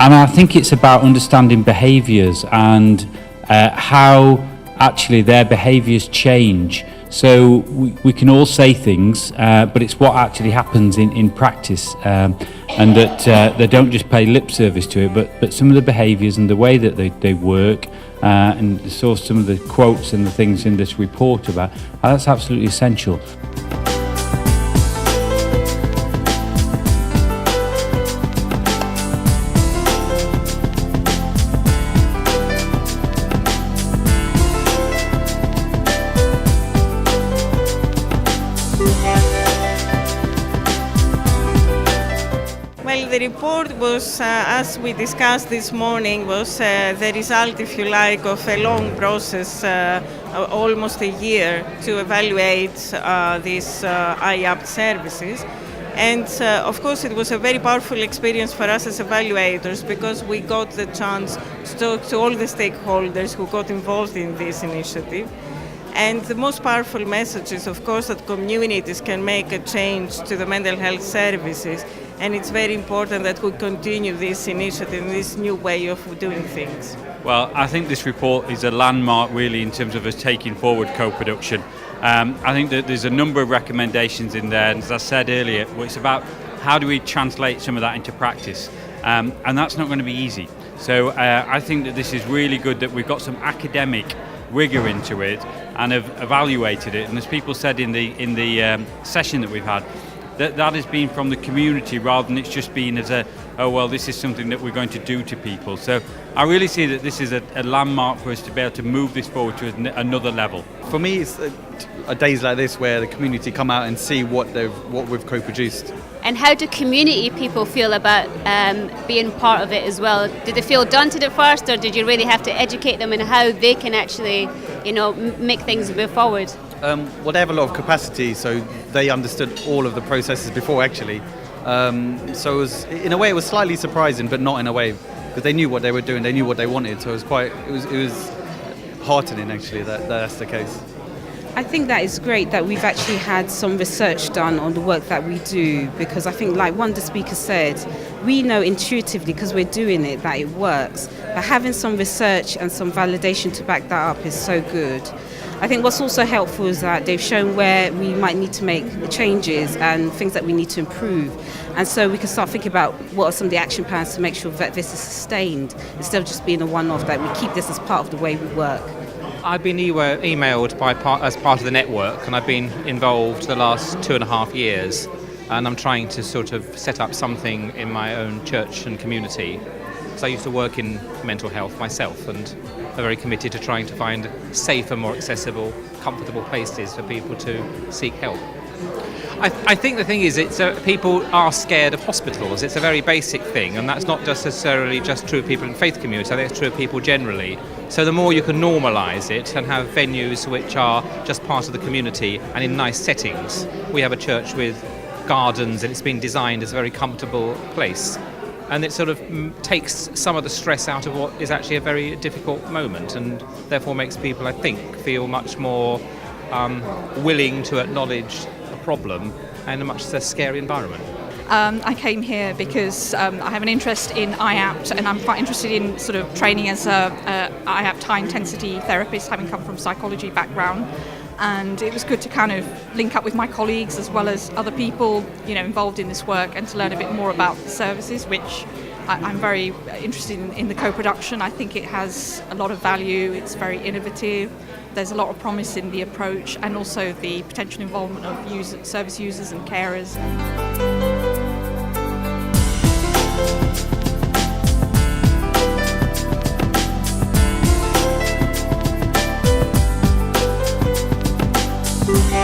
And I think it's about understanding behaviours and how actually their behaviours change. So we can all say things, but it's what actually happens in practice, and that they don't just pay lip service to it, but some of the behaviours and the way that they work, and saw some of the quotes and the things in this report about, that's absolutely essential. Well, the report was, as we discussed this morning, was the result, if you like, of a long process, almost a year, to evaluate these IAPT services. And of course, it was a very powerful experience for us as evaluators, because we got the chance to talk to all the stakeholders who got involved in this initiative. And the most powerful message is, of course, that communities can make a change to the mental health services. And it's very important that we continue this initiative, this new way of doing things. Well, I think this report is a landmark really in terms of us taking forward co-production. I think that there's a number of recommendations in there, and as I said earlier, it's about how do we translate some of that into practice, and that's not going to be easy. So I think that this is really good that we've got some academic rigour into it and have evaluated it, and as people said in the session that we've had, that has been from the community rather than it's just been as this is something that we're going to do to people. So I really see that this is a landmark for us to be able to move this forward to another level. For me, it's days like this where the community come out and see what we've co-produced. And how do community people feel about being part of it as well? Did they feel daunted at first, or did you really have to educate them in how they can actually, make things move forward? Well, they have a lot of capacity, so they understood all of the processes before, actually. So it was, in a way, it was slightly surprising, but not in a way, because they knew what they were doing, they knew what they wanted. So it was heartening, actually, that's the case. I think that is great that we've actually had some research done on the work that we do, because I think, like one of the speakers said, we know intuitively, because we're doing it, that it works. But having some research and some validation to back that up is so good. I think what's also helpful is that they've shown where we might need to make changes and things that we need to improve. And so we can start thinking about what are some of the action plans to make sure that this is sustained, instead of just being a one-off, that we keep this as part of the way we work. I've been emailed as part of the network, and I've been involved the last 2.5 years, and I'm trying to sort of set up something in my own church and community. So I used to work in mental health myself, and I'm very committed to trying to find safer, more accessible, comfortable places for people to seek help. I think the thing is, people are scared of hospitals. It's a very basic thing, and that's not necessarily just true of people in faith communities. I think it's true of people generally. So the more you can normalise it and have venues which are just part of the community and in nice settings. We have a church with gardens, and it's been designed as a very comfortable place. And it sort of takes some of the stress out of what is actually a very difficult moment, and therefore makes people, I think, feel much more willing to acknowledge a problem in a much less scary environment. I came here because I have an interest in IAPT, and I'm quite interested in sort of training as a IAPT high intensity therapist, having come from psychology background. And it was good to kind of link up with my colleagues as well as other people, involved in this work, and to learn a bit more about the services, which I'm very interested in the co-production. I think it has a lot of value. It's very innovative. There's a lot of promise in the approach, and also the potential involvement of service users and carers. Yeah.